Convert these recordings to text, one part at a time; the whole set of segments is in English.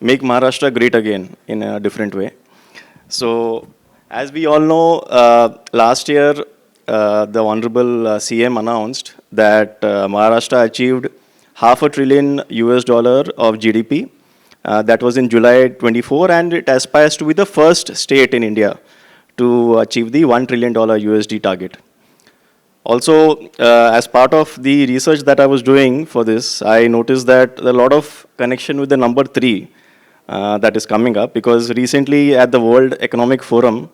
Make Maharashtra great again in a different way. So, as we all know, last year the Honorable CM announced that Maharashtra achieved $500 billion of GDP. That was in July 24, and it aspires to be the first state in India to achieve the $1 trillion USD target. Also, as part of the research that I was doing for this, I noticed that a lot of connection with the number 3 that is coming up, because recently at the World Economic Forum,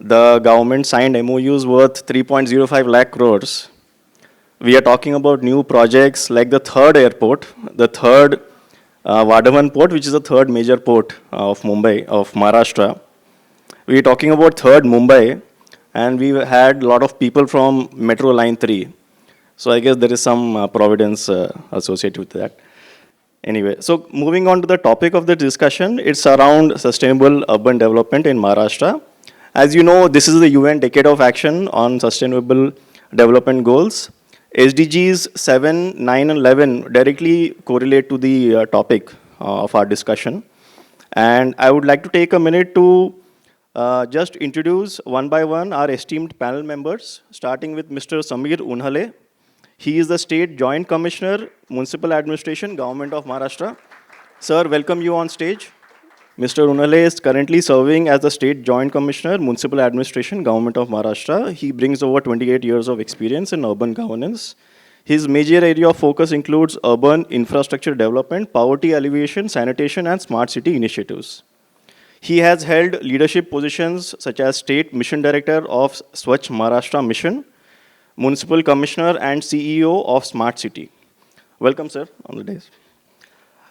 the government signed MOUs worth 3.05 lakh crores. We are talking about new projects like the third airport, the third Vadavan port, which is the third major port of Mumbai, of Maharashtra. We are talking about third Mumbai, and we had a lot of people from Metro Line 3. So I guess there is some providence associated with that. Anyway, so moving on to the topic of the discussion, it's around sustainable urban development in Maharashtra. As you know, this is the UN Decade of Action on Sustainable Development Goals. SDGs 7, 9, and 11 directly correlate to the topic of our discussion. And I would like to take a minute to just introduce one by one our esteemed panel members, starting with Mr. Sameer Unhale. He is the State Joint Commissioner, Municipal Administration, Government of Maharashtra. Sir, welcome you on stage. Mr. Unhale is currently serving as the State Joint Commissioner, Municipal Administration, Government of Maharashtra. He brings over 28 years of experience in urban governance. His major area of focus includes urban infrastructure development, poverty alleviation, sanitation, and smart city initiatives. He has held leadership positions such as State Mission Director of Swachh Maharashtra Mission, Municipal Commissioner and CEO of Smart City. Welcome, sir, on the dais.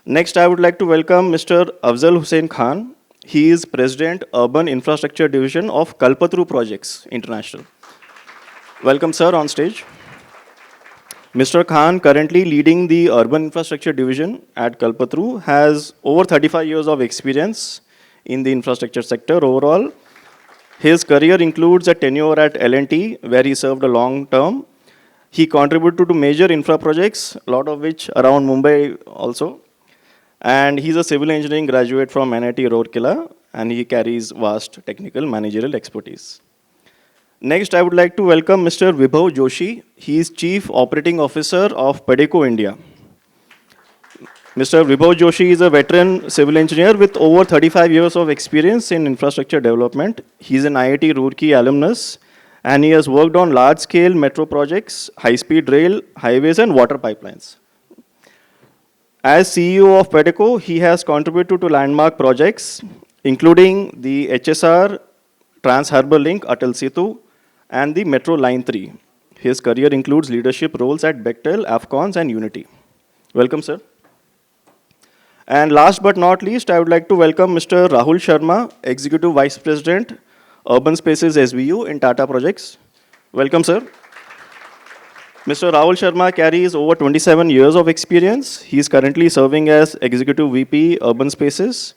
Next, I would like to welcome Mr. Afzal Hussain Khan. He is President, Urban Infrastructure Division of Kalpataru Projects International. Welcome, sir, on stage. Mr. Khan, currently leading the Urban Infrastructure Division at Kalpataru, has over 35 years of experience in the infrastructure sector overall. His career includes a tenure at L&T, where he served a long term. He contributed to major infra projects, a lot of which around Mumbai also. And he's a civil engineering graduate from NIT Rourkela, and he carries vast technical managerial expertise. Next, I would like to welcome Mr. Vibhav Joshi. He is Chief Operating Officer of Padeco India. Mr. Vibhav Joshi is a veteran civil engineer with over 35 years of experience in infrastructure development. He is an IIT Roorkee alumnus, and he has worked on large-scale metro projects, high-speed rail, highways, and water pipelines. As CEO of Padeco, he has contributed to landmark projects, including the HSR, Trans-Harbour Link, Atal Setu, and the Metro Line 3. His career includes leadership roles at Bechtel, Afcons, and Unity. Welcome, sir. And last but not least, I would like to welcome Mr. Rahul Sharma, Executive Vice President, Urban Spaces SBU in Tata Projects. Welcome, sir. Mr. Rahul Sharma carries over 27 years of experience. He is currently serving as Executive VP, Urban Spaces,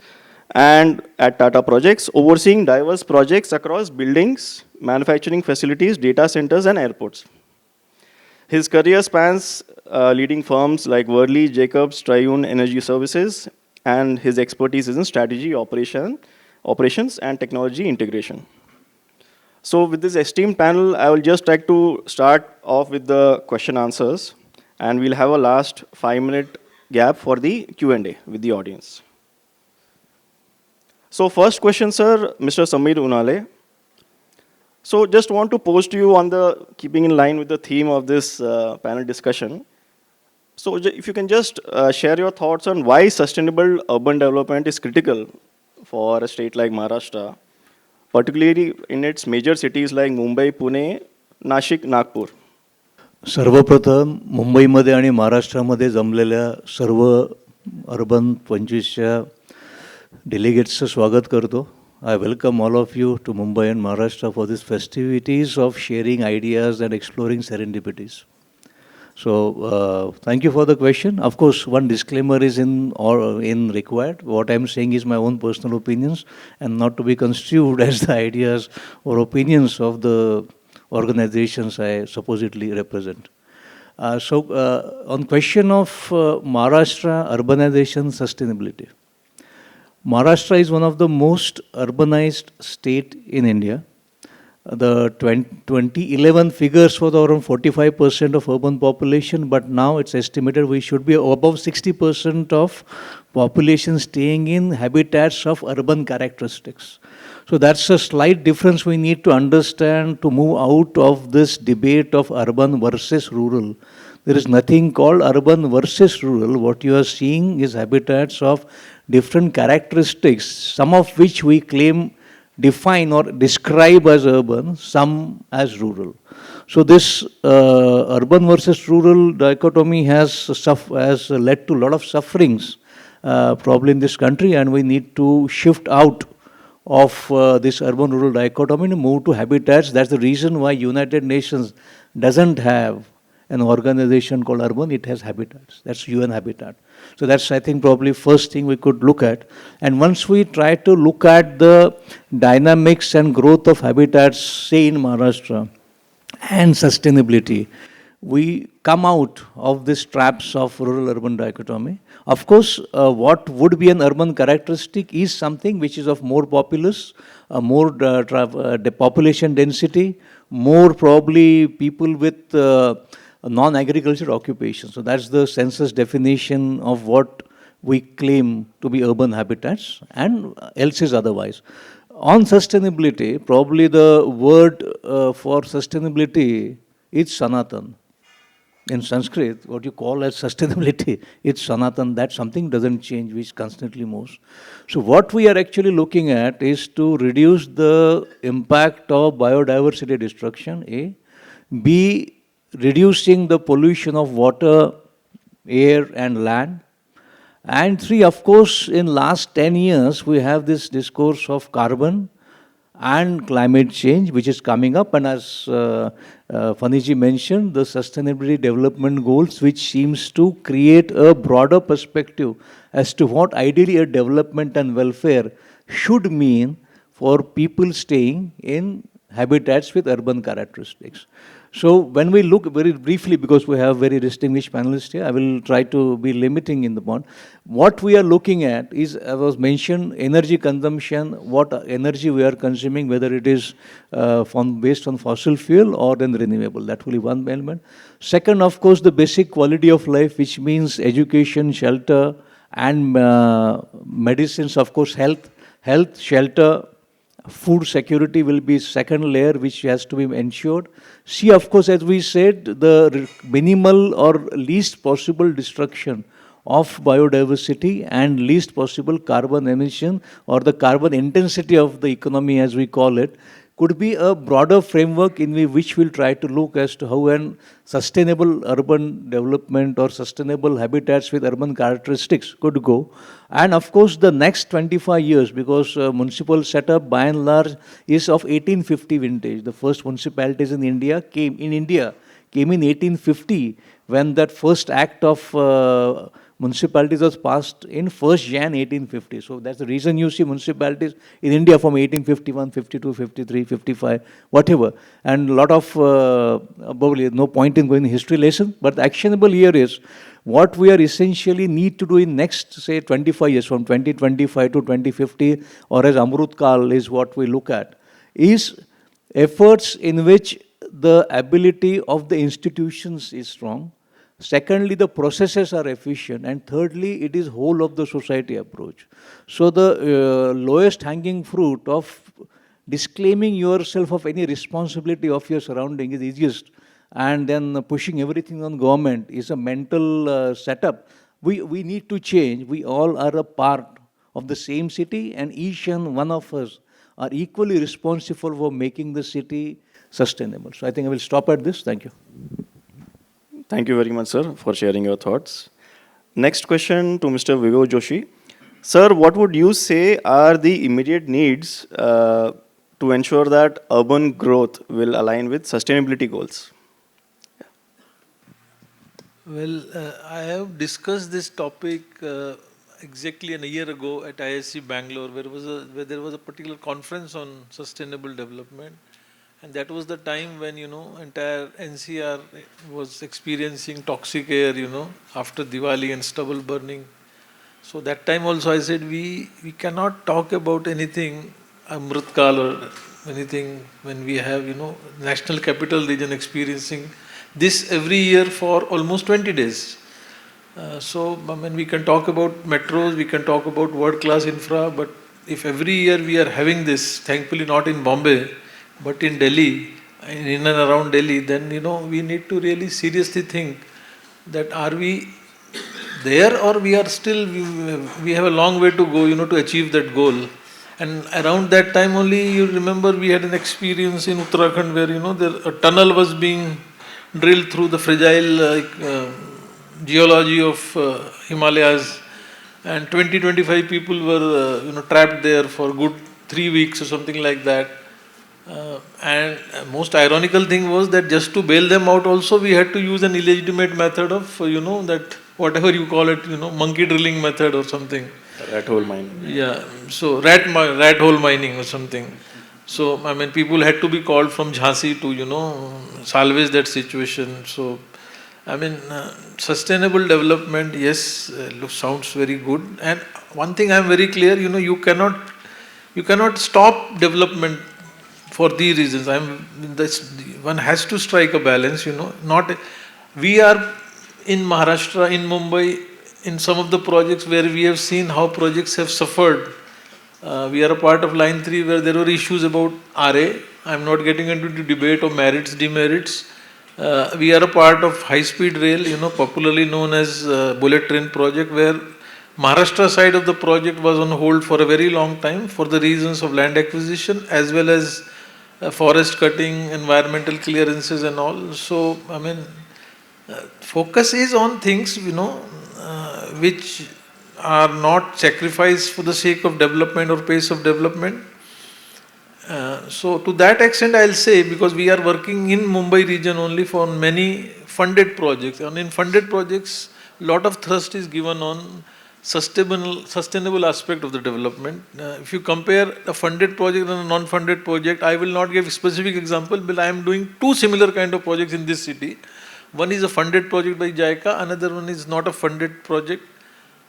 and at Tata Projects, overseeing diverse projects across buildings, manufacturing facilities, data centers, and airports. His career spans leading firms like Worley, Jacobs, Triune Energy Services, and his expertise is in strategy, operations, and technology integration. So with this esteemed panel, I will just like to start off with the question answers, and we'll have a last 5-minute gap for the Q&A with the audience. So first question, sir, Mr. Sameer Unhale. So just want to pose to you on the, keeping in line with the theme of this panel discussion. So if you can just share your thoughts on why sustainable urban development is critical for a state like Maharashtra, particularly in its major cities like Mumbai, Pune, Nashik, Nagpur. सर्वप्रथम मुंबईमध्ये आणि महाराष्ट्रामध्ये जमलेल्या सर्व urban 25च्या डेलिगेट्सचं स्वागत करतो. I welcome all of you to Mumbai and Maharashtra for these festivities of sharing ideas and exploring serendipities. So thank you for the question. Of course, one disclaimer is in required. What I'm saying is my own personal opinions and not to be construed as the ideas or opinions of the organizations I supposedly represent. On question of Maharashtra urbanization sustainability, Maharashtra is one of the most urbanized state in India. The 2011 figures were around 45% of urban population, but now it's estimated we should be above 60% of population staying in habitats of urban characteristics. So that's a slight difference we need to understand to move out of this debate of urban versus rural. There is nothing called urban versus rural. What you are seeing is habitats of different characteristics, some of which we claim define or describe as urban, some as rural. So this urban versus rural dichotomy has led to a lot of sufferings probably in this country, and we need to shift out of this urban-rural dichotomy and move to habitats. That's the reason why United Nations doesn't have an organization called urban, it has habitats. That's UN Habitat. So that's, I think, probably first thing we could look at. And once we try to look at the dynamics and growth of habitats, say in Maharashtra, and sustainability, we come out of these traps of rural-urban dichotomy. Of course, what would be an urban characteristic is something which is of more populous, more population density, more probably people with non-agriculture occupation. So that's the census definition of what we claim to be urban habitats, and else is otherwise. On sustainability, probably the word for sustainability is Sanatan. In Sanskrit, what you call as sustainability, it's Sanatan. That something doesn't change, which constantly moves. So what we are actually looking at is to reduce the impact of biodiversity destruction, A. B, reducing the pollution of water, air and land. And 3, of course, in last 10 years, we have this discourse of carbon and climate change, which is coming up. And as Phani mentioned, the Sustainability Development Goals, which seems to create a broader perspective as to what ideally a development and welfare should mean for people staying in habitats with urban characteristics. So when we look very briefly, because we have very distinguished panelists here, I will try to be limiting in the point. What we are looking at is, as was mentioned, energy consumption, what energy we are consuming, whether it is based on fossil fuel or then renewable. That will be one element. Second, of course, the basic quality of life, which means education, shelter, and medicines, of course, health, shelter, food security will be second layer which has to be ensured. C, of course, as we said, the minimal or least possible destruction of biodiversity and least possible carbon emission or the carbon intensity of the economy, as we call it, could be a broader framework in which we'll try to look as to how an sustainable urban development or sustainable habitats with urban characteristics could go. And of course, the next 25 years, because municipal setup by and large is of 1850 vintage. The first municipalities in India came in 1850, when that first act of municipalities was passed in 1st Jan 1850. So that's the reason you see municipalities in India from 1851, 52, 53, 55, whatever. And a lot of, probably no point in going history lesson, but the actionable here is what we are essentially need to do in next, say, 25 years, from 2025 to 2050, or as Amrut Kal is what we look at, is efforts in which the ability of the institutions is strong. Secondly, the processes are efficient. And thirdly, it is whole of the society approach. So the lowest hanging fruit of disclaiming yourself of any responsibility of your surrounding is easiest. And then pushing everything on government is a mental setup. We need to change. We all are a part of the same city, and each and one of us are equally responsible for making the city sustainable. So I think I will stop at this. Thank you. Thank you very much, sir, for sharing your thoughts. Next question to Mr. Vibhav Joshi. Sir, what would you say are the immediate needs to ensure that urban growth will align with sustainability goals? Well, I have discussed this topic exactly a year ago at ISC Bangalore, where there was a particular conference on sustainable development. And that was the time when, entire NCR was experiencing toxic air, after Diwali and stubble burning. So that time also I said we cannot talk about anything Amritkal or anything when we have, National Capital Region experiencing this every year for almost 20 days. So, I mean, we can talk about metros, we can talk about world-class infra, but if every year we are having this, thankfully not in Bombay, but in Delhi, in and around Delhi, then, we need to really seriously think that are we there or we are still, we have a long way to go, to achieve that goal. And around that time only, you remember we had an experience in Uttarakhand where, a tunnel was being drilled through the fragile geology of Himalayas, and 20-25 people were trapped there for good 3 weeks or something like that. And most ironical thing was that just to bail them out also we had to use an illegitimate method of that whatever you call it, monkey drilling method or something. Rat hole mine. Yeah, so rat hole mining or something. So I mean, people had to be called from Jhansi to salvage that situation. So I mean, sustainable development, yes, sounds very good. And one thing I am very clear, you cannot stop development for these reasons. One has to strike a balance, Not we are in Maharashtra, in Mumbai, in some of the projects where we have seen how projects have suffered. We are a part of Line 3 where there were issues about RA. I am not getting into the debate of merits, demerits. We are a part of high-speed rail, popularly known as bullet train project, where Maharashtra side of the project was on hold for a very long time for the reasons of land acquisition as well as forest cutting, environmental clearances and all. So, I mean, focus is on things, which are not sacrificed for the sake of development or pace of development. So to that extent I'll say, because we are working in Mumbai region only for many funded projects, and in funded projects lot of thrust is given on sustainable aspect of the development. If you compare a funded project and a non-funded project, I will not give specific example, but I am doing two similar kind of projects in this city. One is a funded project by JICA, another one is not a funded project.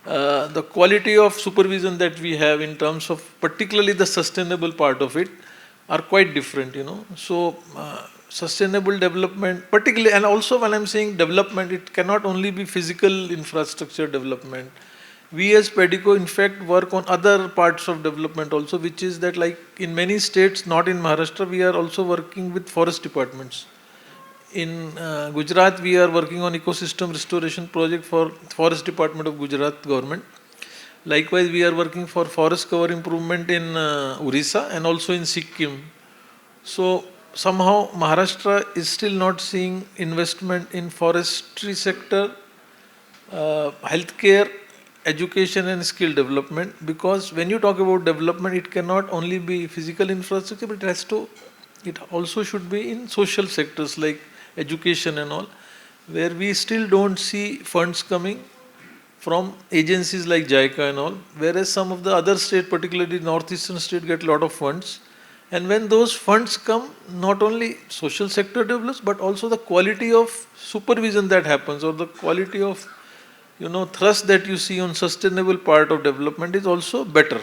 The quality of supervision that we have in terms of particularly the sustainable part of it are quite different, So, sustainable development, particularly, and also when I'm saying development, it cannot only be physical infrastructure development. We as Padeco, in fact, work on other parts of development also, which is that like in many states, not in Maharashtra, we are also working with forest departments. In Gujarat, we are working on ecosystem restoration project for Forest Department of Gujarat government. Likewise, we are working for forest cover improvement in Orissa and also in Sikkim. So somehow Maharashtra is still not seeing investment in forestry sector, healthcare, education and skill development, because when you talk about development, it cannot only be physical infrastructure, but it also should be in social sectors like education and all, where we still don't see funds coming from agencies like JICA and all, whereas some of the other states, particularly northeastern state, get a lot of funds. And when those funds come, not only social sector develops, but also the quality of supervision that happens, or the quality of thrust that you see on sustainable part of development is also better.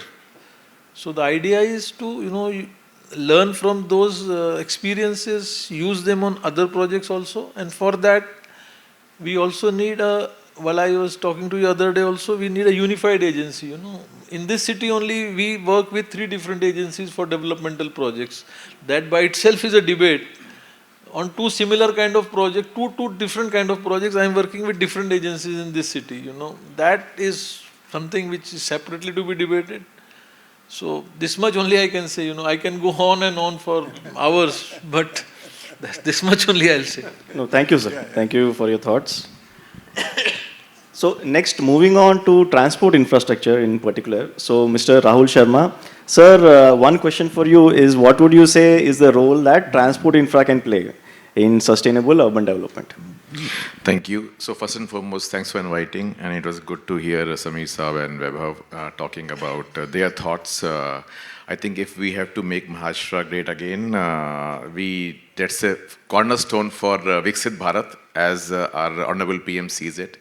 So the idea is to learn from those experiences, use them on other projects also, and for that we also need while I was talking to you the other day also, we need a unified agency, In this city only, we work with 3 different agencies for developmental projects. That by itself is a debate. On 2 similar kind of projects, two different kind of projects, I am working with different agencies in this city, That is something which is separately to be debated. So this much only I can say, I can go on and on for hours, but this much only I'll say. No, thank you, sir. Thank you for your thoughts. So next, moving on to transport infrastructure in particular. So Mr. Rahul Sharma, sir, one question for you is, what would you say is the role that transport infra can play in sustainable urban development? Thank you. So first and foremost, thanks for inviting, and it was good to hear Sameer Saab and Vibhav talking about their thoughts I think if we have to make Maharashtra great again, that's a cornerstone for Viksit Bharat, as our Honorable PM sees it.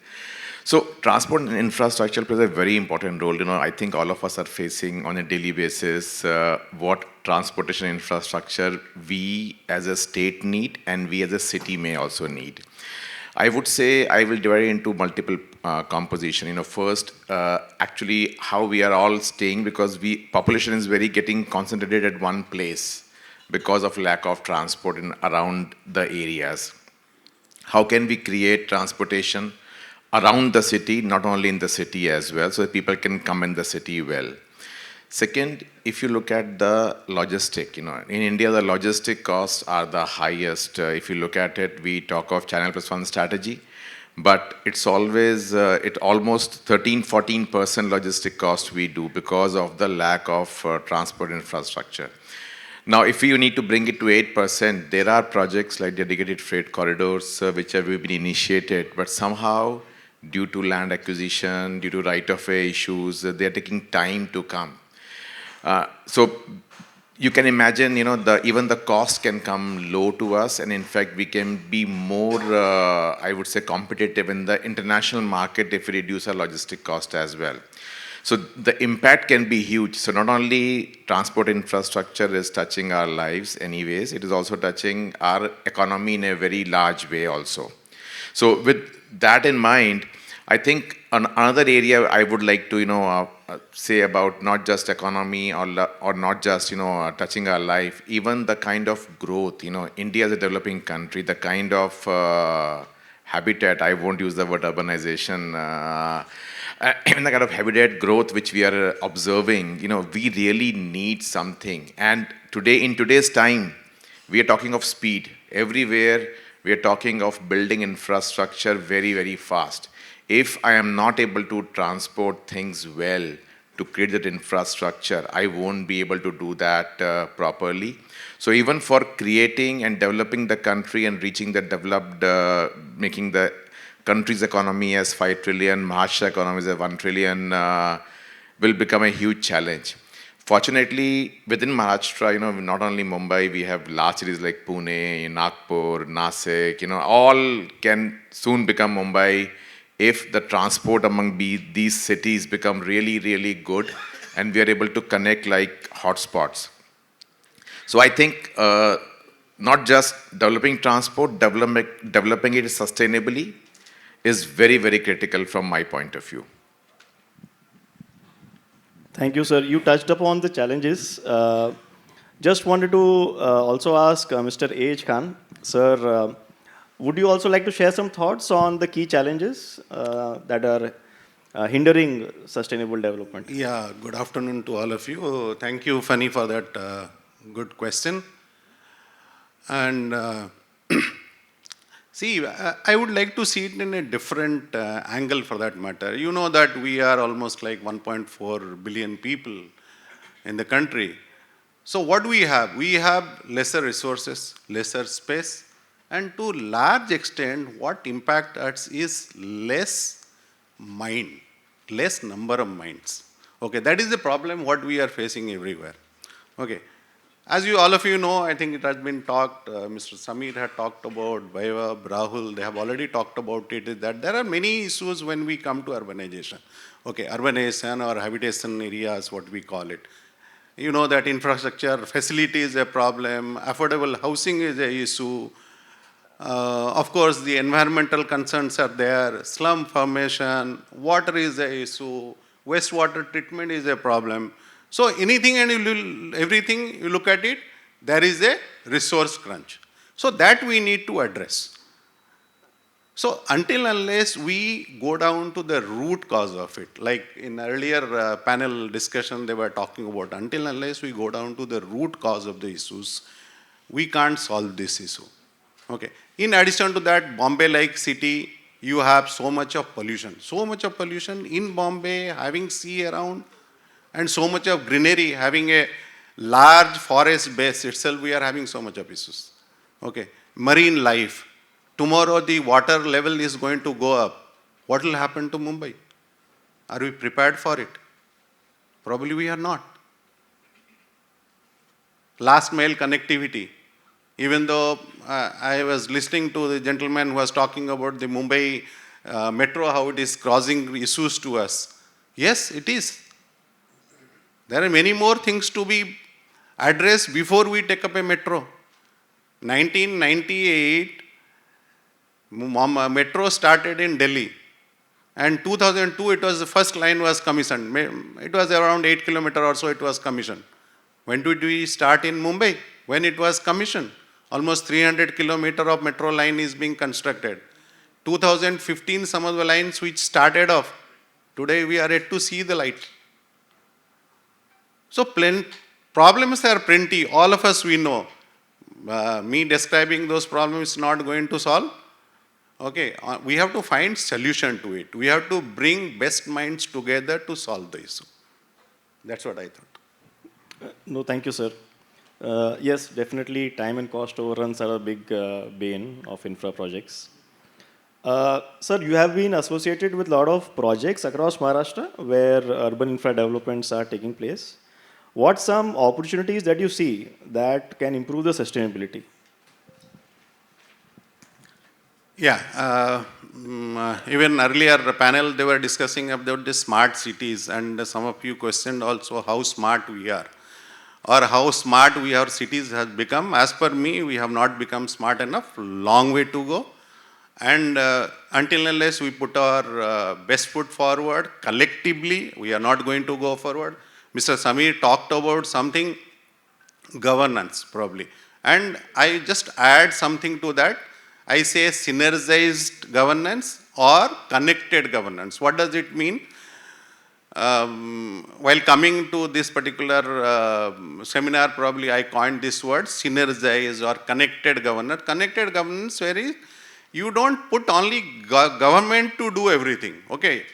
So transport and infrastructure plays a very important role. I think all of us are facing on a daily basis what transportation infrastructure we as a state need and we as a city may also need. I would say I will divide it into multiple composition. First, actually how we are all staying, because population is very getting concentrated at one place because of lack of transport in around the areas. How can we create transportation around the city, not only in the city as well, so that people can come in the city well? Second, if you look at the logistic, in India, the logistic costs are the highest. If you look at it, we talk of channel plus one strategy, but it's always, it almost 13-14% logistic cost we do because of the lack of transport infrastructure. Now, if you need to bring it to 8%, there are projects like dedicated freight corridors, which have been initiated, but somehow, due to land acquisition, due to right-of-way issues, they're taking time to come. So you can imagine, even the cost can come low to us, and in fact, we can be more, I would say, competitive in the international market if we reduce our logistic cost as well. So the impact can be huge. So not only transport infrastructure is touching our lives anyways, it is also touching our economy in a very large way also. So with that in mind, I think another area I would like to, say about not just economy or not just, touching our life, even the kind of growth, India is a developing country, the kind of habitat, I won't use the word urbanization, even the kind of habitat growth which we are observing, we really need something. And today, in today's time, we are talking of speed. Everywhere, we are talking of building infrastructure very, very fast. If I am not able to transport things well to create that infrastructure, I won't be able to do that properly. So even for creating and developing the country and reaching the developed, making the country's economy as 5 trillion, Maharashtra economy is 1 trillion, will become a huge challenge. Fortunately, within Maharashtra, not only Mumbai, we have large cities like Pune, Nagpur, Nasik, all can soon become Mumbai if the transport among these cities become really, really good and we are able to connect like hotspots. So I think not just developing transport, developing it sustainably is very, very critical from my point of view. Thank you, sir. You touched upon the challenges. Just wanted to also ask Mr. A.H. Khan, sir, would you also like to share some thoughts on the key challenges that are hindering sustainable development? Yeah, good afternoon to all of you. Thank you, Phani, for that good question. And see, I would like to see it in a different angle for that matter. You know that we are almost like 1.4 billion people in the country. So what we have? We have lesser resources, lesser space, and to large extent, what impact us is less mind, less number of minds. Okay, that is the problem what we are facing everywhere. Okay, as you all of you know, I think it has been talked, Mr. Sameer had talked about, Vibhav, Rahul, they have already talked about it, is that there are many issues when we come to urbanization. Okay, urbanization or habitation areas, what we call it. You know that infrastructure, facility is a problem, affordable housing is an issue. Of course, the environmental concerns are there, slum formation, water is an issue, wastewater treatment is a problem. So anything and everything, you look at it, there is a resource crunch. So that we need to address. So until unless we go down to the root cause of it, like in earlier panel discussion they were talking about, until unless we go down to the root cause of the issues, we can't solve this issue. Okay. In addition to that, Bombay-like city, you have so much of pollution. So much of pollution in Bombay, having sea around, and so much of greenery, having a large forest base itself, we are having so much of issues. Okay. Marine life. Tomorrow the water level is going to go up. What will happen to Mumbai? Are we prepared for it? Probably we are not. last mile connectivity. Even though I was listening to the gentleman who was talking about the Mumbai metro, how it is causing issues to us. Yes, it is. There are many more things to be addressed before we take up a metro. 1998, metro started in Delhi. And 2002, it was the first line was commissioned. It was around 8 kilometers or so it was commissioned. When did we start in Mumbai? When it was commissioned. Almost 300 kilometers of metro line is being constructed. 2015, some of the lines which started off. Today we are yet to see the light. So problems are plenty. All of us we know. Me describing those problems is not going to solve. Okay, we have to find solution to it. We have to bring best minds together to solve the issue. That's what I thought. No, thank you, sir. Yes, definitely time and cost overruns are a big bane of infra projects. Sir, you have been associated with a lot of projects across Maharashtra where urban infra developments are taking place. What some opportunities that you see that can improve the sustainability? Yeah, even earlier panel they were discussing about the smart cities, and some of you questioned also how smart we are or how smart our cities have become. As per me, we have not become smart enough, long way to go. And until unless we put our best foot forward collectively, we are not going to go forward. Mr. Sameer talked about something, governance probably. And I just add something to that. I say synergized governance or connected governance. What does it mean? While coming to this particular seminar, probably I coined this word, synergize or connected governance. Connected governance where you don't put only government to do everything, okay?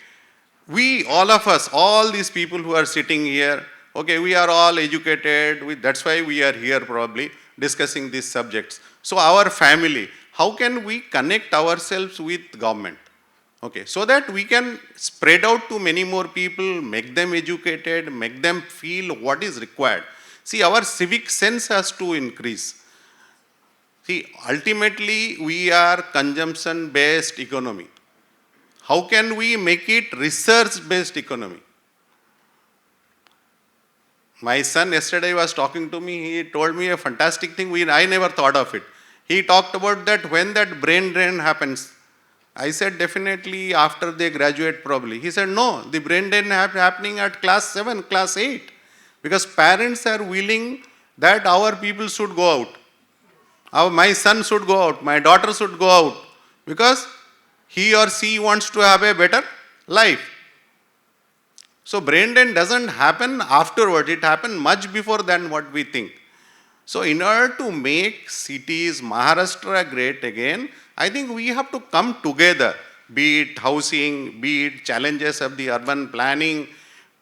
We, all of us, all these people who are sitting here, okay, we are all educated, that's why we are here probably discussing these subjects. So our family, how can we connect ourselves with government? Okay, so that we can spread out to many more people, make them educated, make them feel what is required. See, our civic sense has to increase. See, ultimately, we are consumption-based economy. How can we make it research-based economy? My son yesterday was talking to me, he told me a fantastic thing, I never thought of it. He talked about that when that brain drain happens. I said definitely after they graduate probably. He said no, the brain drain happening at class 7, class 8. Because parents are willing that our people should go out. My son should go out, my daughter should go out. Because he or she wants to have a better life. So brain drain doesn't happen afterward, it happens much before than what we think. So in order to make cities, Maharashtra great again, I think we have to come together, be it housing, be it challenges of the urban planning.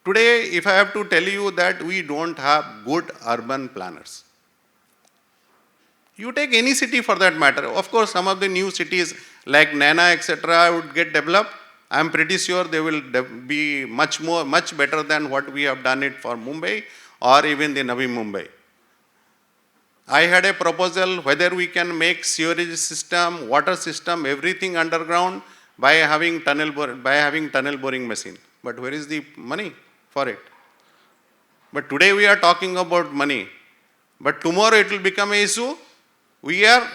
Today, if I have to tell you that we don't have good urban planners. You take any city for that matter. Of course, some of the new cities like Nana, etc. would get developed. I am pretty sure they will be much better than what we have done it for Mumbai or even the Navi Mumbai. I had a proposal whether we can make sewerage system, water system, everything underground by having tunnel boring machine. But where is the money for it? But today we are talking about money. But tomorrow it will become an issue. We are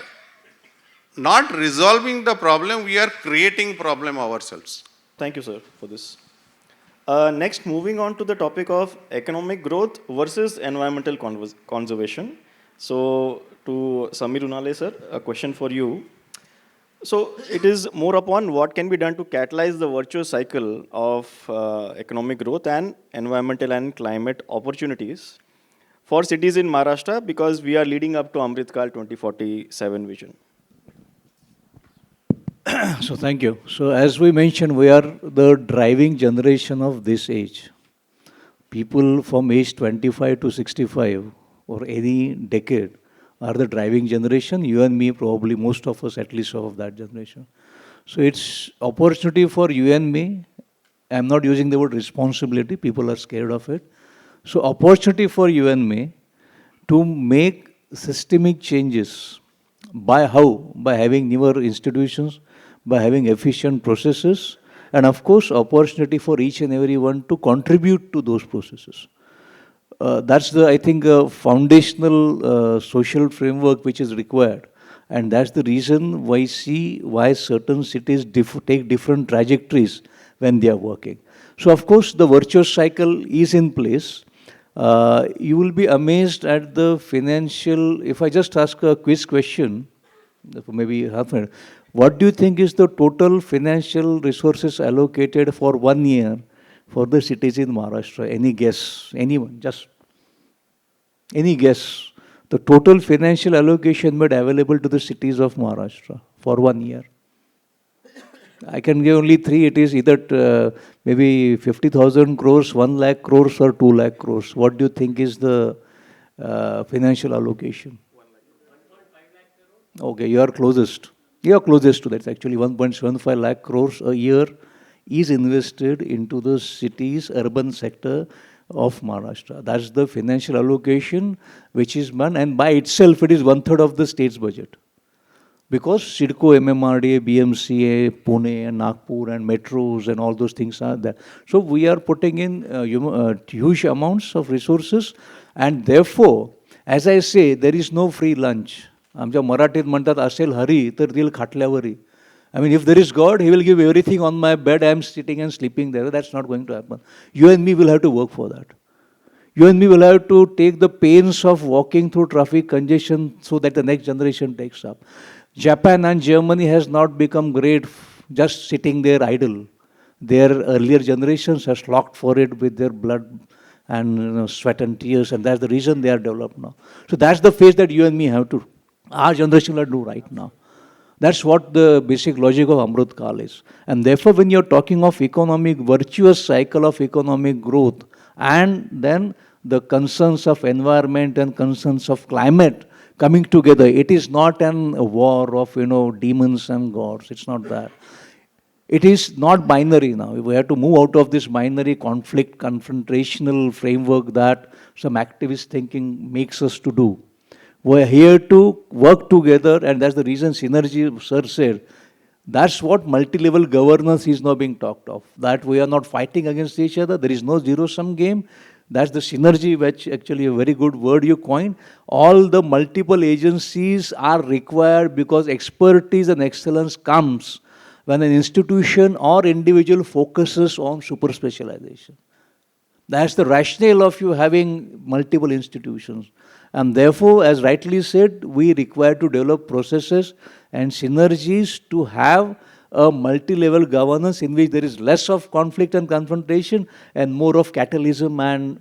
not resolving the problem, we are creating problem ourselves. Thank you, sir, for this. Next, moving on to the topic of economic growth versus environmental conservation. So, to Sameer Unhale, sir, a question for you. So, it is more upon what can be done to catalyze the virtuous cycle of economic growth and environmental and climate opportunities for cities in Maharashtra, because we are leading up to Amritkal 2047 vision. So thank you. So as we mentioned, we are the driving generation of this age. People from age 25 to 65 or any decade are the driving generation. You and me, probably most of us at least of that generation. So it's opportunity for you and me. I'm not using the word responsibility. People are scared of it. So opportunity for you and me to make systemic changes. By how? By having newer institutions, by having efficient processes, and of course, opportunity for each and everyone to contribute to those processes. That's the, I think, foundational social framework which is required. And that's the reason why certain cities take different trajectories when they are working. So of course, the virtuous cycle is in place. You will be amazed at the financial, if I just ask a quiz question, for maybe half a minute, what do you think is the total financial resources allocated for 1 year for the cities in Maharashtra? Any guess? Anyone? Just any guess? The total financial allocation made available to the cities of Maharashtra for 1 year. I can give only three. It is either maybe 50,000 crores, 1 lakh crores, or 2 lakh crores. What do you think is the financial allocation? Okay, you are closest. You are closest to that. It's actually 1.75 lakh crores a year is invested into the cities, urban sector of Maharashtra. That's the financial allocation which is done, and by itself it is 1/3 of the state's budget. Because CIDCO, MMRDA, BMCA, Pune and Nagpur and metros and all those things are there. So we are putting in huge amounts of resources, and therefore, as I say, there is no free lunch. आमच्या मराठीत म्हणतात असेल हरी तर देईल खाटल्यावरी. I mean, if there is God, He will give everything on my bed. I am sitting and sleeping there. That's not going to happen. You and me will have to work for that. You and me will have to take the pains of walking through traffic congestion so that the next generation takes up. Japan and Germany has not become great just sitting there idle. Their earlier generations have slogged for it with their blood and sweat and tears, and that's the reason they are developed now. So that's the phase that you and me have to, our generation will do right now. That's what the basic logic of Amrit Kal is. And therefore, when you're talking of economic, virtuous cycle of economic growth, and then the concerns of environment and concerns of climate coming together, it is not a war of, demons and gods. It's not that. It is not binary now. We have to move out of this binary conflict, confrontational framework that some activist thinking makes us to do. We're here to work together, and that's the reason synergy, sir said, that's what multi-level governance is now being talked of. That we are not fighting against each other. There is no zero-sum game. That's the synergy, which actually a very good word you coined. All the multiple agencies are required because expertise and excellence comes when an institution or individual focuses on super specialization. That's the rationale of you having multiple institutions. And therefore, as rightly said, we require to develop processes and synergies to have a multi-level governance in which there is less of conflict and confrontation and more of catalysm and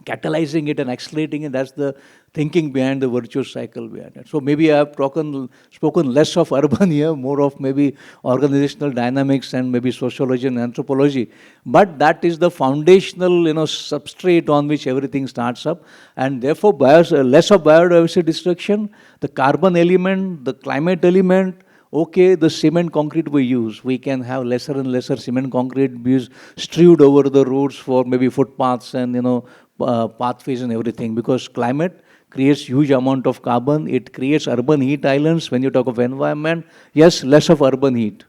catalyzing it and accelerating it. That's the thinking behind the virtuous cycle behind it. So maybe I have spoken less of urban here, more of maybe organizational dynamics and maybe sociology and anthropology. But that is the foundational, substrate on which everything starts up. And therefore, less of biodiversity destruction, the carbon element, the climate element. Okay, the cement concrete we use, we can have lesser and lesser cement concrete used strewed over the roads for maybe footpaths and pathways and everything, because climate creates huge amount of carbon. It creates urban heat islands. When you talk of environment, yes, less of urban heat.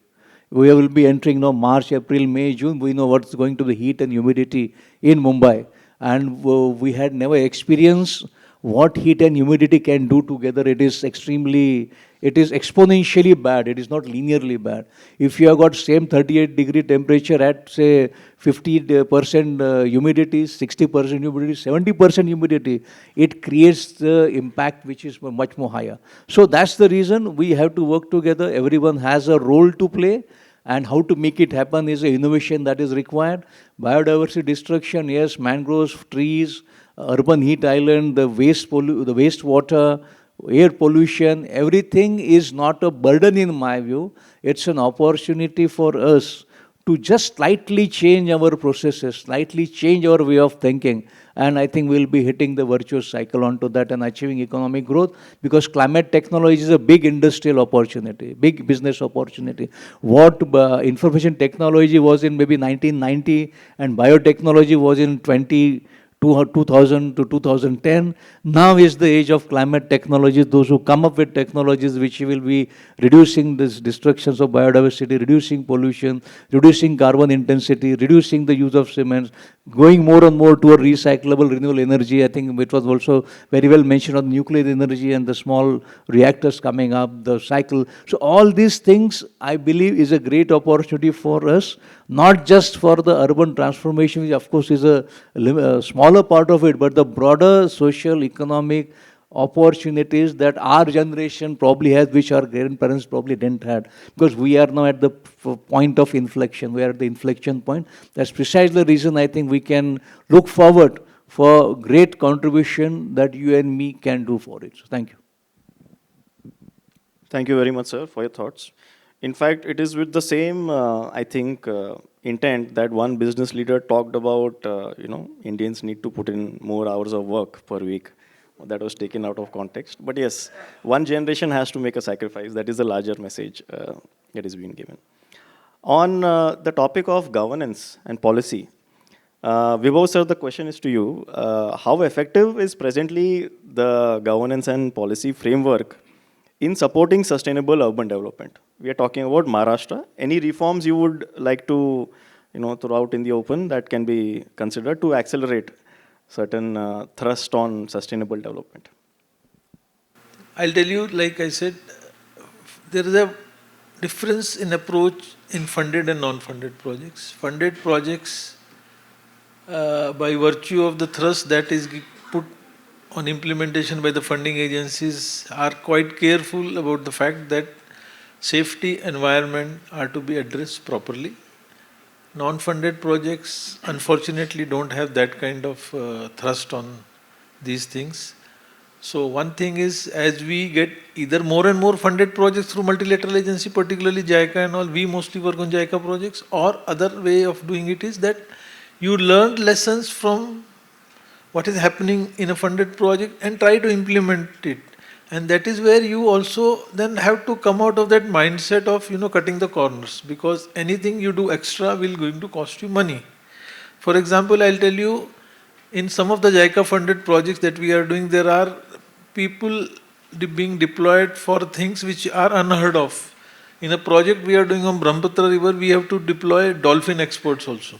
We will be entering now March, April, May, June. We know what's going to be heat and humidity in Mumbai, and we had never experienced what heat and humidity can do together. It is exponentially bad. It is not linearly bad. If you have got same 38-degree temperature at, say, 50% humidity, 60% humidity, 70% humidity, it creates the impact which is much more higher. So that's the reason we have to work together. Everyone has a role to play, and how to make it happen is an innovation that is required. Biodiversity destruction, yes, mangroves, trees, urban heat island, the wastewater, air pollution, everything is not a burden in my view. It's an opportunity for us to just slightly change our processes, slightly change our way of thinking. And I think we'll be hitting the virtuous cycle onto that and achieving economic growth, because climate technology is a big industrial opportunity, big business opportunity. What information technology was in maybe 1990 and biotechnology was in 2000 to 2010. Now is the age of climate technologies, those who come up with technologies which will be reducing this destructions of biodiversity, reducing pollution, reducing carbon intensity, reducing the use of cements, going more and more toward recyclable renewable energy. I think it was also very well mentioned on nuclear energy and the small reactors coming up, the cycle. So all these things, I believe, is a great opportunity for us, not just for the urban transformation, which of course is a smaller part of it, but the broader social, economic opportunities that our generation probably has, which our grandparents probably didn't had, because we are now at the point of inflection. We are at the inflection point. That's precisely the reason I think we can look forward for great contribution that you and me can do for it. So thank you. Thank you very much, sir, for your thoughts. In fact, it is with the same, I think, intent that one business leader talked about, Indians need to put in more hours of work per week. That was taken out of context. But yes, one generation has to make a sacrifice. That is the larger message that is being given. On the topic of governance and policy, Vibhav sir, the question is to you. How effective is presently the governance and policy framework in supporting sustainable urban development? We are talking about Maharashtra. Any reforms you would like to, throw out in the open that can be considered to accelerate certain thrust on sustainable development? I'll tell you, like I said, there is a difference in approach in funded and non-funded projects. Funded projects, by virtue of the thrust that is put on implementation by the funding agencies, are quite careful about the fact that safety, environment are to be addressed properly. Non-funded projects, unfortunately, don't have that kind of thrust on these things. So one thing is, as we get either more and more funded projects through multilateral agency, particularly JICA and all, we mostly work on JICA projects, or other way of doing it is that you learn lessons from what is happening in a funded project and try to implement it. And that is where you also then have to come out of that mindset of, cutting the corners, because anything you do extra will going to cost you money. For example, I'll tell you, in some of the JICA funded projects that we are doing, there are people being deployed for things which are unheard of. In a project we are doing on Brahmaputra River, we have to deploy dolphin experts also.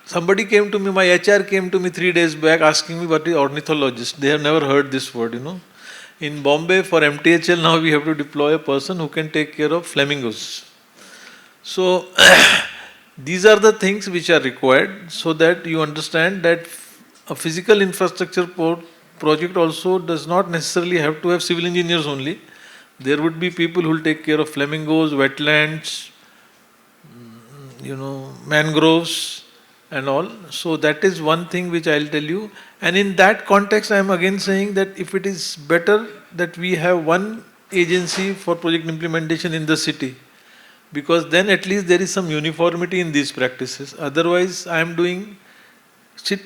Somebody came to me, my HR came to me 3 days back asking me what is ornithologist. They have never heard this word, In Bombay, for MTHL, now we have to deploy a person who can take care of flamingos. So, these are the things which are required, so that you understand that a physical infrastructure project also does not necessarily have to have civil engineers only. There would be people who will take care of flamingos, wetlands, mangroves, and all. So that is one thing which I'll tell you. And in that context, I am again saying that if it is better that we have one agency for project implementation in the city, because then at least there is some uniformity in these practices. Otherwise, I am doing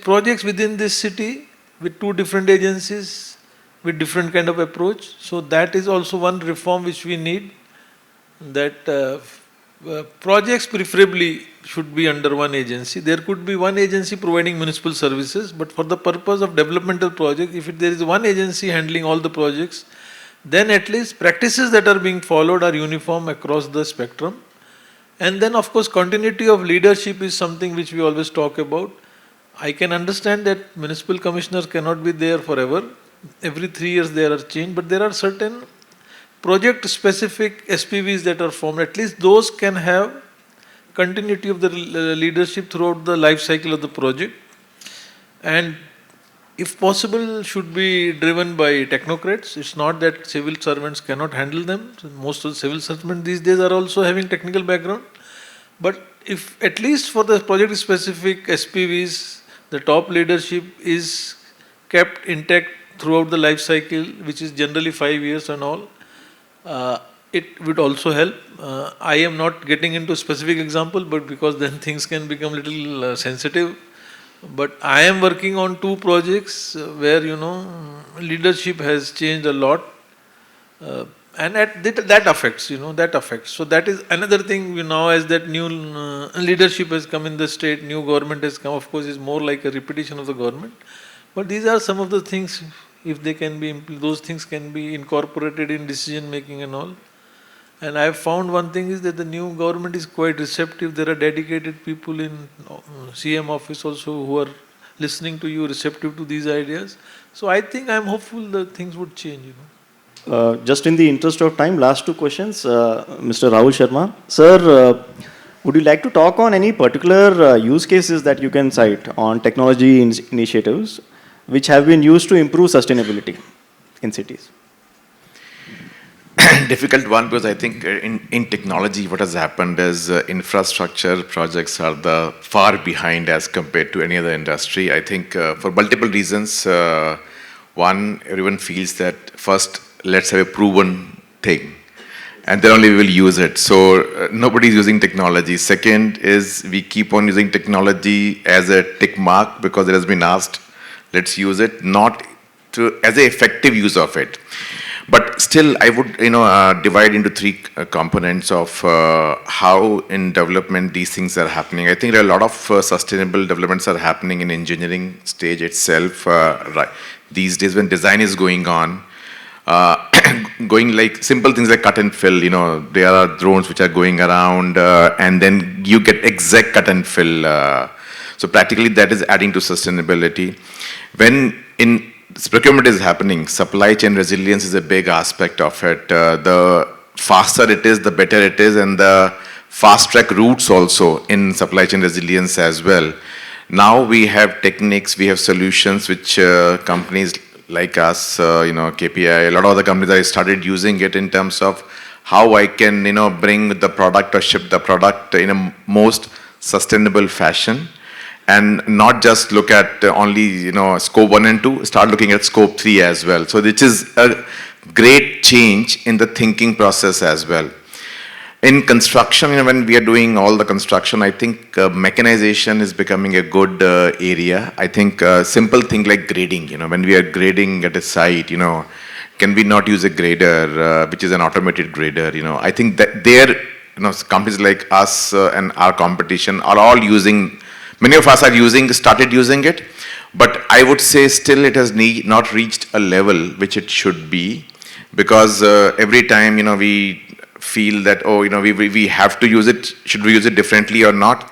projects within this city with 2 different agencies with different kind of approach. So that is also one reform which we need, that projects preferably should be under one agency. There could be one agency providing municipal services, but for the purpose of developmental project, if there is one agency handling all the projects, then at least practices that are being followed are uniform across the spectrum. And then of course continuity of leadership is something which we always talk about. I can understand that municipal commissioners cannot be there forever. Every 3 years there are change, but there are certain project-specific SPVs that are formed. At least those can have continuity of the leadership throughout the life cycle of the project, and if possible should be driven by technocrats. It's not that civil servants cannot handle them. Most of the civil servants these days are also having technical background. But if at least for the project-specific SPVs, the top leadership is kept intact throughout the life cycle, which is generally 5 years and all, it would also help. I am not getting into specific example, but because then things can become little sensitive. But I am working on 2 projects where, leadership has changed a lot. and that affects, that affects. So that is another thing. Now as that new leadership has come in the state, new government has come, of course, is more like a repetition of the government. But these are some of the things, if they can be, those things can be incorporated in decision making and all. And I have found one thing is that the new government is quite receptive. There are dedicated people in CM office also who are listening to you, receptive to these ideas. So I think I am hopeful that things would change. Just in the interest of time, last two questions. Mr. Rahul Sharma. Sir, would you like to talk on any particular use cases that you can cite on technology initiatives which have been used to improve sustainability in cities? Difficult one, because I think in technology what has happened is infrastructure projects are the far behind as compared to any other industry. I think for multiple reasons. One, everyone feels that first let's have a proven thing and then only we will use it. So nobody is using technology. Second is we keep on using technology as a tick mark because it has been asked, let's use it, not as an effective use of it. But still, I would divide into three components of how in development these things are happening. I think there are a lot of sustainable developments are happening in engineering stage itself. Right. These days when design is going on, going like simple things like cut and fill, there are drones which are going around and then you get exact cut and fill. So practically that is adding to sustainability. When in procurement is happening, supply chain resilience is a big aspect of it. The faster it is, the better it is, and the fast track routes also in supply chain resilience as well. Now we have techniques, we have solutions which companies like us, KPI, a lot of other companies have started using it in terms of how I can, bring the product or ship the product in a most sustainable fashion. And not just look at only scope 1 and 2, start looking at scope 3 as well. So this is a great change in the thinking process as well. In construction, when we are doing all the construction, I think mechanization is becoming a good area. I think simple thing like grading, when we are grading at a site, can we not use a grader, which is an automated grader, I think that there, companies like us and our competition are all using. Many of us are started using it, but I would say still it has not reached a level which it should be, because every time, we feel that, we have to use it, should we use it differently or not?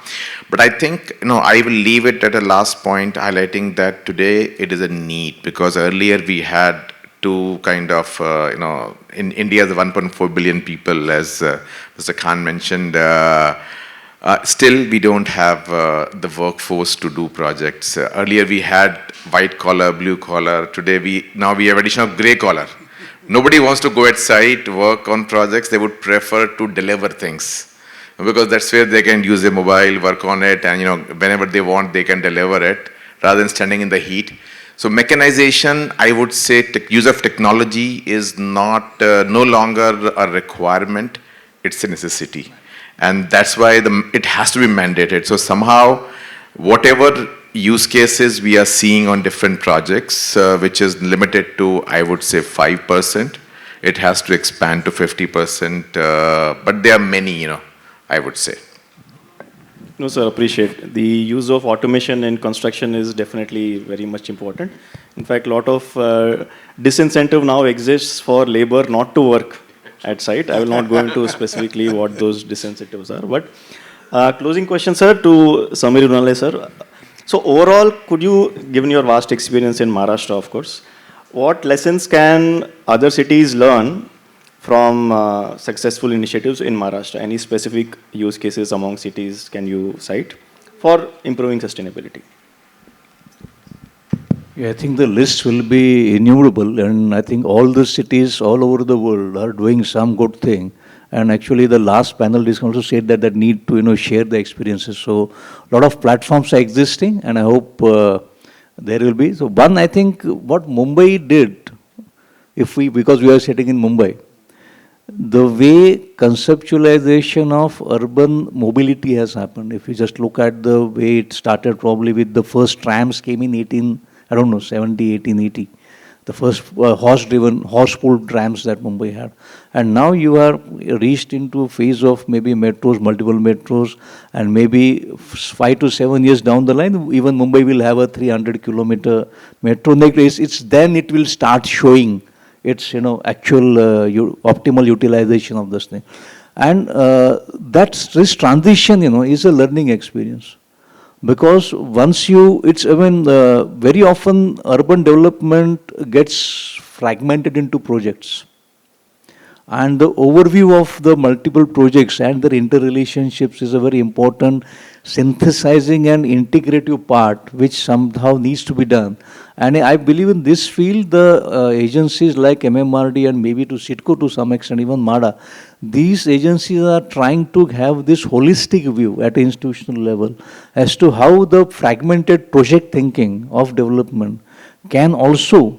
But I think, I will leave it at a last point highlighting that today it is a need, because earlier we had to kind of, in India, the 1.4 billion people, as Mr. Khan mentioned, still, we don't have the workforce to do projects. Earlier, we had white collar, blue collar. Today, now we have addition of grey collar. Nobody wants to go at site, work on projects. They would prefer to deliver things, because that's where they can use a mobile, work on it, and whenever they want, they can deliver it rather than standing in the heat. So mechanization, I would say, use of technology is not no longer a requirement; it's a necessity. And that's why it has to be mandated. So somehow, whatever use cases we are seeing on different projects, which is limited to, I would say, 5%, it has to expand to 50%. But there are many, I would say. No, sir, appreciate. The use of automation in construction is definitely very much important. In fact, a lot of disincentive now exists for labor not to work at site. I will not go into specifically what those disincentives are. But closing question, sir, to Sameer Unhale, sir. So overall, could you, given your vast experience in Maharashtra, of course, what lessons can other cities learn from successful initiatives in Maharashtra? Any specific use cases among cities can you cite for improving sustainability? Yeah, I think the list will be innumerable, and I think all the cities all over the world are doing some good thing. And actually, the last panelist also said that need to share the experiences. So a lot of platforms are existing, and I hope there will be. So one, I think what Mumbai did, because we are sitting in Mumbai, the way conceptualization of urban mobility has happened. If you just look at the way it started, probably with the first trams came in 1870, 1880. the first horse-pulled trams that Mumbai had. And now you are reached into a phase of maybe metros, multiple metros, and maybe 5 to 7 years down the line, even Mumbai will have a 300-kilometer metro. It's then it will start showing its actual optimal utilization of this thing. And this transition is a learning experience. Because once very often urban development gets fragmented into projects. And the overview of the multiple projects and their interrelationships is a very important synthesizing and integrative part which somehow needs to be done. And I believe in this field, the agencies like MMRD and maybe to CITCO to some extent, even MADA, these agencies are trying to have this holistic view at institutional level as to how the fragmented project thinking of development can also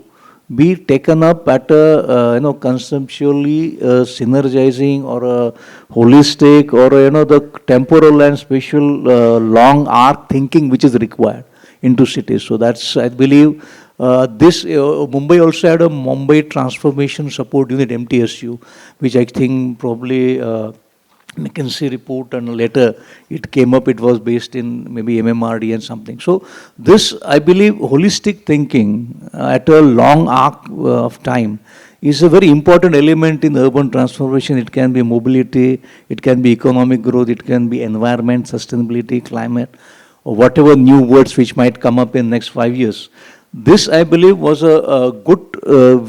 be taken up at a conceptually synergizing or a holistic or the temporal and spatial long arc thinking which is required into cities. So that's, I believe, Mumbai also had a Mumbai Transformation Support Unit, MTSU, which I think probably McKinsey report, and later it came up, it was based in maybe MMRD and something. So this, I believe, holistic thinking at a long arc of time is a very important element in urban transformation. It can be mobility, it can be economic growth, it can be environment, sustainability, climate, or whatever new words which might come up in next 5 years. This, I believe, was a good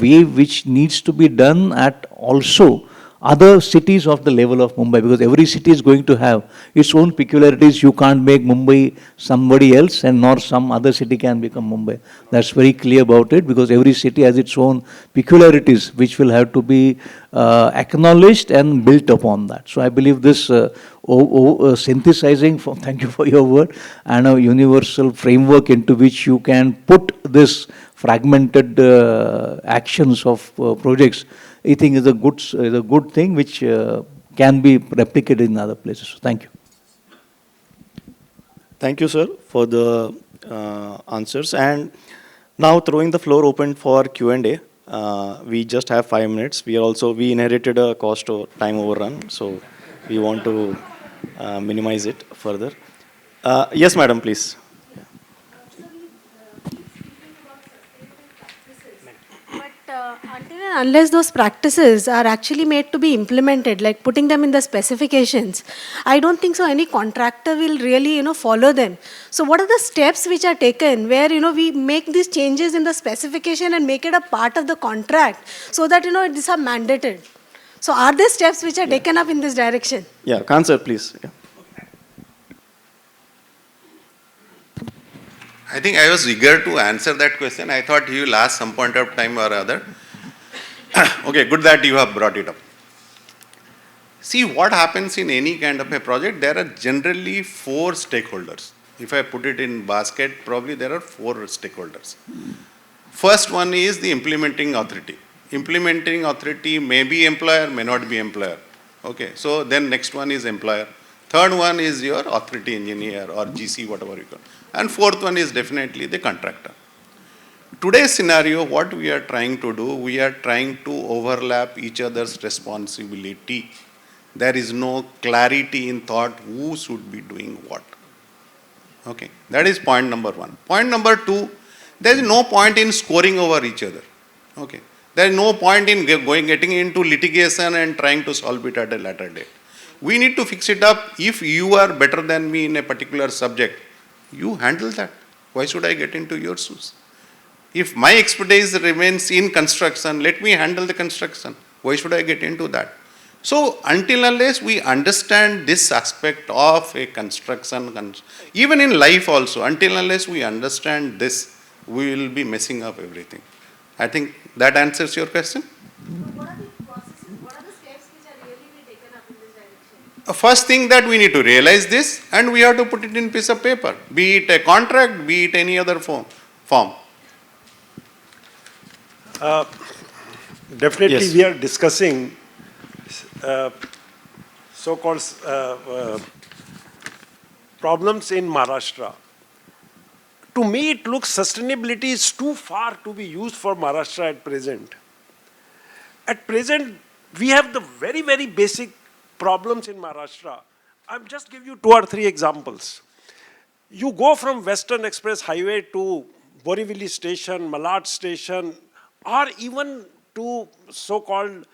way which needs to be done at also other cities of the level of Mumbai, because every city is going to have its own peculiarities. You can't make Mumbai somebody else, and nor some other city can become Mumbai. That's very clear about it, because every city has its own peculiarities which will have to be acknowledged and built upon that. So I believe this synthesizing, thank you for your word, and a universal framework into which you can put this fragmented actions of projects, I think is a good thing which can be replicated in other places. So thank you. Thank you, sir, for the answers. And now throwing the floor open for Q&A. We just have 5 minutes. We inherited a cost or time overrun, so we want to minimize it further. Yes, madam, please. Until and unless those practices are actually made to be implemented, like putting them in the specifications, I don't think so any contractor will really, follow them. So what are the steps which are taken where, we make these changes in the specification and make it a part of the contract so that, these are mandated? So are there steps which are taken up in this direction? Yeah, Khan sir, please. Yeah. I think I was eager to answer that question. I thought you will ask some point of time or other. Okay, good that you have brought it up. See, what happens in any kind of a project, there are generally 4 stakeholders. If I put it in basket, probably there are 4 stakeholders. First one is the implementing authority. Implementing authority may be employer, may not be employer. Okay, so then next one is employer. Third one is your authority engineer or GC, whatever you call. And fourth one is definitely the contractor. Today's scenario, what we are trying to do, we are trying to overlap each other's responsibility. There is no clarity in thought who should be doing what. Okay, that is point number 1. Point number 2, there is no point in scoring over each other. Okay, there is no point in getting into litigation and trying to solve it at a later date. We need to fix it up. If you are better than me in a particular subject, you handle that. Why should I get into your shoes? If my expertise remains in construction, let me handle the construction. Why should I get into that? So until unless we understand this aspect of a construction, even in life also, until unless we understand this, we will be messing up everything. I think that answers your question. What are the processes, what are the steps which are really being taken up in this direction? First thing that we need to realize this, and we have to put it in piece of paper, be it a contract, be it any other form. Definitely Yes. we are discussing so-called problems in Maharashtra. to me it looks sustainability is too far to be used for Maharashtra at present. At present, we have the very, very basic problems in Maharashtra. I'll just give you 2 or 3 examples. You go from Western Express Highway to Borivali Station, Malad Station, or even to so-called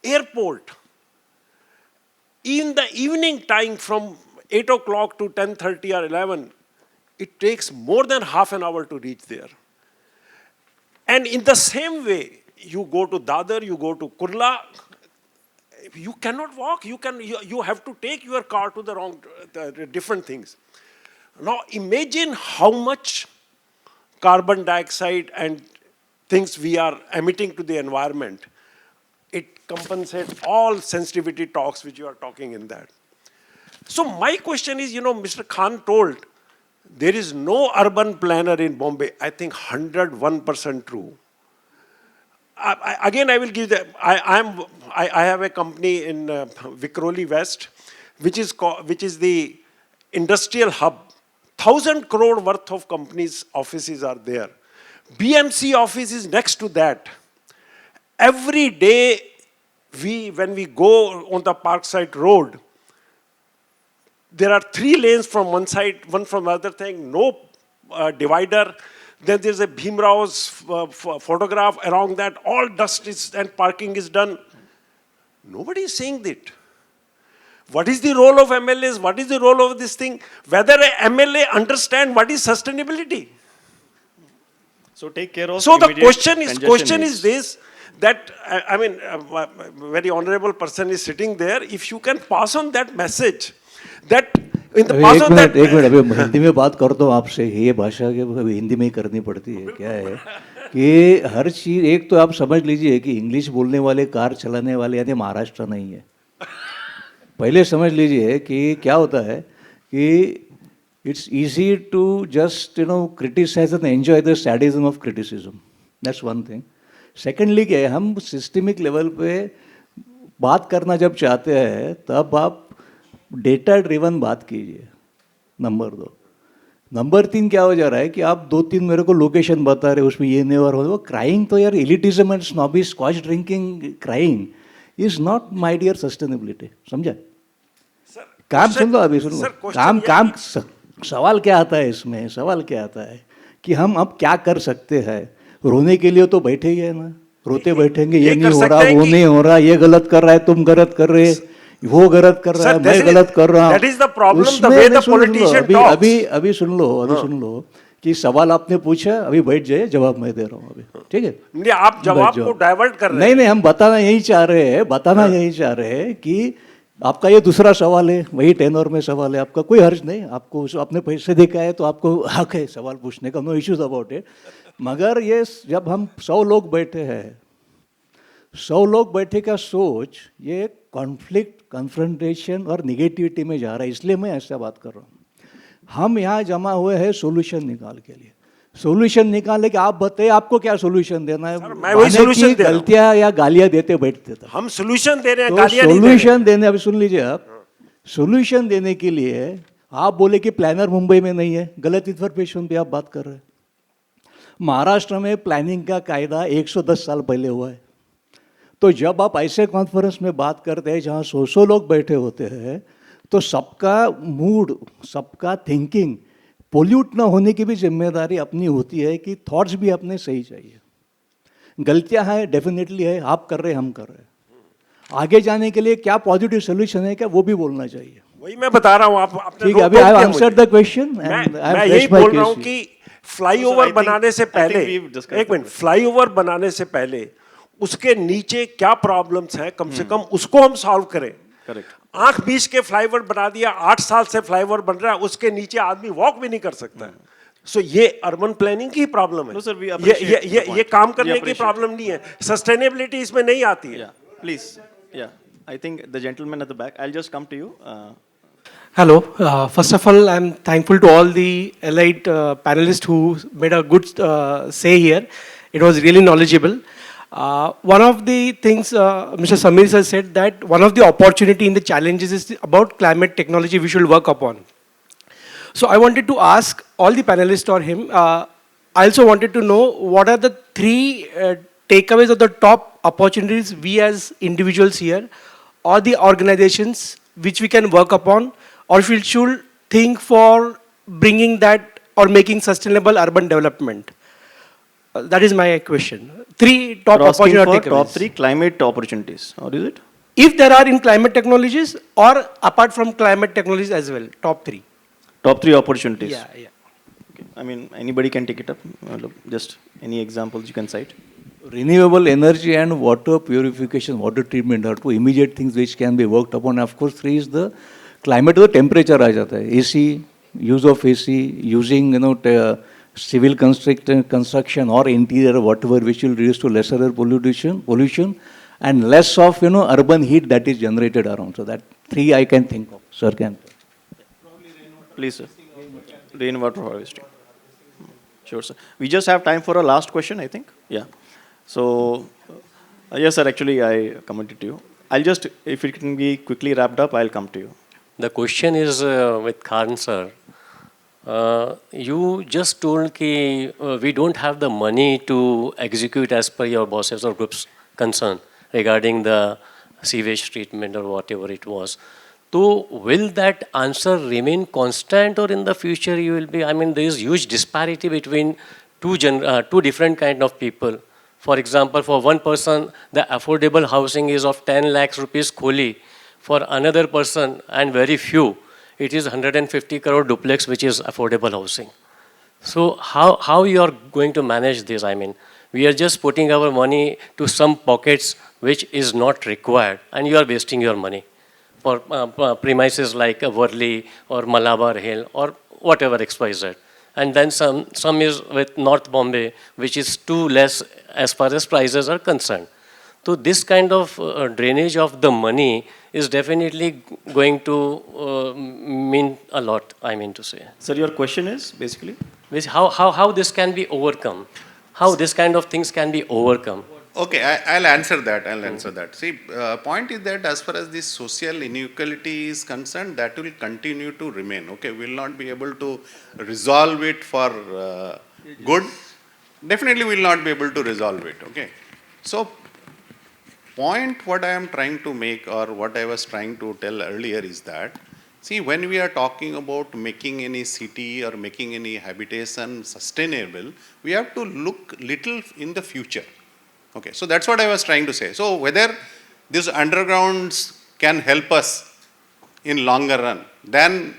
airport. In the evening time from 8 o'clock to 10:30 or 11, it takes more than half an hour to reach there. And in the same way, you go to Dadar, you go to Kurla, you cannot walk. You have to take your car to the different things. Now imagine how much carbon dioxide and things we are emitting to the environment. It compensates all sensitivity talks which you are talking in that. So my question is, Mr. Khan told there is no urban planner in Bombay. I think 101% true. Again, I will give the. I have a company in Vikhroli West, which is the industrial hub. 1,000 crore worth of companies' offices are there. BMC office is next to that. Every day, when we go on the Parkside Road, there are 3 lanes from one side, one from the other thing, no divider. Then there's a Bhimrao's photograph around that. All dust is and parking is done. Nobody is saying that. What is the role of MLAs? What is the role of this thing? Whether a MLA understand what is sustainability? So take care of. So the question needs. is this, that I mean, very honorable person is sitting there. If you can pass on that message, that in the pass on that. एक minute अभी हिंदी में बात करता हूँ आपसे. ये भाषा के अभी हिंदी में ही करनी पड़ती है. क्या है कि हर चीज़ एक तो आप समझ लीजिए कि इंग्लिश बोलने वाले कार चलाने वाले यानी महाराष्ट्र नहीं है. पहले समझ लीजिए कि क्या होता है कि it's easy to just criticize and enjoy the sadism of criticism. That's one thing. Secondly क्या है, हम सिस्टमिक लेवल पे बात करना जब चाहते हैं तब आप डेटा ड्रिवन बात कीजिए. नंबर 2. नंबर 3 क्या हो जा रहा है कि आप 2-3 मेरे को लोकेशन बता रहे उसमें ये नहीं हो रहा. क्राइंग तो यार elitism and snobby scotch drinking crying is not my dear sustainability. समझा? काम सुन लो अभी, सुन लो. काम सवाल क्या आता है इसमें? सवाल क्या आता है कि हम अब क्या कर सकते हैं. रोने के लिए तो बैठे ही है ना. रोते बैठेंगे ये नहीं हो रहा, वो नहीं हो रहा, ये गलत कर रहा है, तुम गलत कर रहे, वो गलत कर रहा है, मैं गलत कर रहा हूँ. अभी सुन लो कि सवाल आपने पूछा, अभी बैठ जाए, जवाब मैं दे रहा हूँ अभी. ठीक है, आप जवाब को डाइवर्ट कर रहे हैं. नहीं, हम बताना यही चाह रहे हैं कि आपका ये दूसरा सवाल है, वही टेनर में सवाल है आपका, कोई हर्ज नहीं. आपको आपने पैसे देखा है तो आपको हक है सवाल पूछने का, नो इश्यूज अबाउट इट. मगर ये जब हम 100 लोग बैठे हैं, 100 लोग बैठे का सोच ये कॉन्फ्लिक्ट, कन्फ्रंटेशन और निगेटिविटी में जा रहा है. इसलिए मैं ऐसा बात कर रहा हूँ. हम यहाँ जमा हुए हैं सोल्यूशन निकाल के लिए. सोल्यूशन निकालने के आप बताइए आपको क्या सोल्यूशन देना है. मैं वही सोल्यूशन दे रहा हूं. गलतियां या गालियां देते बैठते थे. हम सोल्यूशन दे रहे हैं, तो गालियां नहीं दे रहे. सोल्यूशन देने, अभी सुन लीजिए आप, सोल्यूशन देने के लिए आप बोले कि प्लानर मुंबई में नहीं है, गलत इन्फॉर्मेशन पे आप बात कर रहे हैं. महाराष्ट्र में प्लानिंग का कायदा 110 साल पहले हुआ है. तो जब आप ऐसे कॉन्फ्रेंस में बात करते हैं जहाँ 100 लोग बैठे होते हैं तो सबका मूड, सबका थिंकिंग पोल्यूट ना होने की भी जिम्मेदारी अपनी होती है कि थॉट्स भी अपने सही चाहिए. गलतियां हैं, डेफिनेटली है, आप कर रहे हैं, हम कर रहे हैं. आगे जाने के लिए क्या पॉजिटिव सोल्यूशन है क्या, वो भी बोलना चाहिए. वही मैं बता रहा हूँ. आप ठीक है, अभी आई आंसर द क्वेश्चन. मैं यही बोल रहा हूँ कि फ्लाईओवर बनाने से पहले, एक मिनट, फ्लाईओवर बनाने से पहले उसके नीचे क्या प्रॉब्लम्स हैं कम से कम उसको हम सॉल्व करें. करेक्ट. आंख बीच के फ्लाईओवर बना दिया, 8 साल से फ्लाईओवर बन रहा है, उसके नीचे आदमी वॉक भी नहीं कर सकता है. सो ये अर्बन प्लानिंग की प्रॉब्लम है. No, sir, we ये काम करने की प्रॉब्लम नहीं है. सस्टेनेबिलिटी इसमें नहीं आती है. Please. Yeah. I think the gentleman at the back. I'll just come to you. Hello. First of all, I'm thankful to all the allied panelists who made a good say here. It was really knowledgeable. One of the things Mr. Sameer has said that one of the opportunity in the challenges is about climate technology we should work upon. So I wanted to ask all the panelists or him, I also wanted to know what are the three takeaways of the top opportunities we as individuals here or the organizations which we can work upon or we should think for bringing that or making sustainable urban development. That is my question. Three top You're asking opportunity for top takeaways. 3 climate opportunities, or is it? If there are in climate technologies or apart from climate technologies as well, top 3. Top 3 opportunities. Yeah. Okay. I mean, anybody can take it up. Just any examples you can cite. Renewable energy and water purification, water treatment are two immediate things which can be worked upon. Of course, 3 is the climate, the temperature आ जाता है. AC, use of AC, using civil construction or interior whatever which will reduce to lesser air pollution and less of urban heat that is generated around. So that 3 I can think of. Sir can. Please, sir. Rainwater harvesting. Sure, sir. We just have time for a last question, I think. Yeah. So, yes, sir, actually, I commented to you. I'll just, if it can be quickly wrapped up, I'll come to you. The question is with Khan, sir. You just told that we don't have the money to execute as per your bosses or groups' concern regarding the sewage treatment or whatever it was. So will that answer remain constant or in the future you will be, I mean, there is huge disparity between two different kind of people. For example, for one person, the affordable housing is of 10 lakhs rupees kholi. For another person, and very few, it is 150 crore duplex, which is affordable housing. So how you are going to manage this? I mean, we are just putting our money to some pockets which is not required, and you are wasting your money for premises like Worli or Malabar Hill or whatever XYZ. And then some is with North Bombay, which is too less as far as prices are concerned. So this kind of drainage of the money is definitely going to mean a lot, I mean to say. Sir, your question is basically? How this can be overcome? How this kind of things can be overcome? Okay, I'll answer that. See, point is that as far as this social inequality is concerned, that will continue to remain. Okay, we will not be able to resolve it for good. Definitely we will not be able to resolve it. Okay, so point what I am trying to make or what I was trying to tell earlier is that, see, when we are talking about making any city or making any habitation sustainable, we have to look little in the future. Okay, so that's what I was trying to say. So whether these undergrounds can help us in longer run, then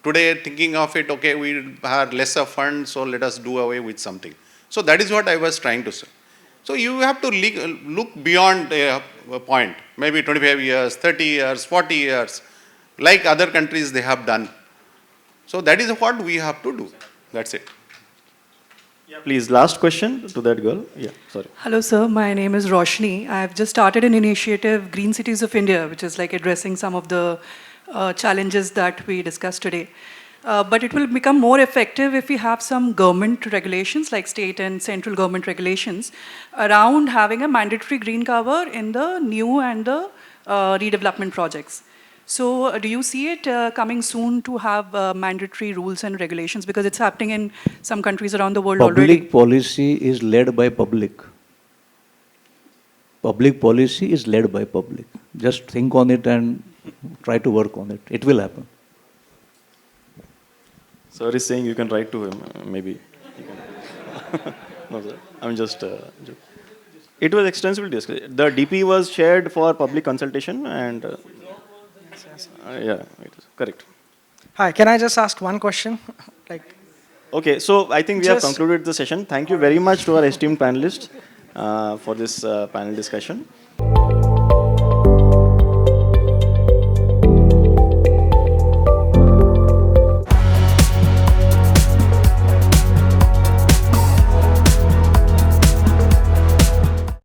today thinking of it, okay, we have lesser funds, so let us do away with something. So that is what I was trying to say. So you have to look beyond a point, maybe 25 years, 30 years, 40 years, like other countries they have done. So that is what we have to do. That's it. Yeah, please, last question to that girl. Yeah, sorry. Hello, sir. My name is Roshni. I have just started an initiative, Green Cities of India, which is like addressing some of the challenges that we discussed today. But it will become more effective if we have some government regulations, like state and central government regulations, around having a mandatory green cover in the new and the redevelopment projects. So do you see it coming soon to have mandatory rules and regulations? Because it's happening in some countries around the world already. Public policy is led by public. Public policy is led by public. Just think on it and try to work on it. It will happen. Sir is saying you can write to him, maybe. No, sir. I'm just joking. It was extensively discussed. The DP was shared for public consultation and... yeah, it is correct. Hi, can I just ask one question? Okay, so I think we have concluded the session. Thank you very much to our esteemed panelists for this panel discussion.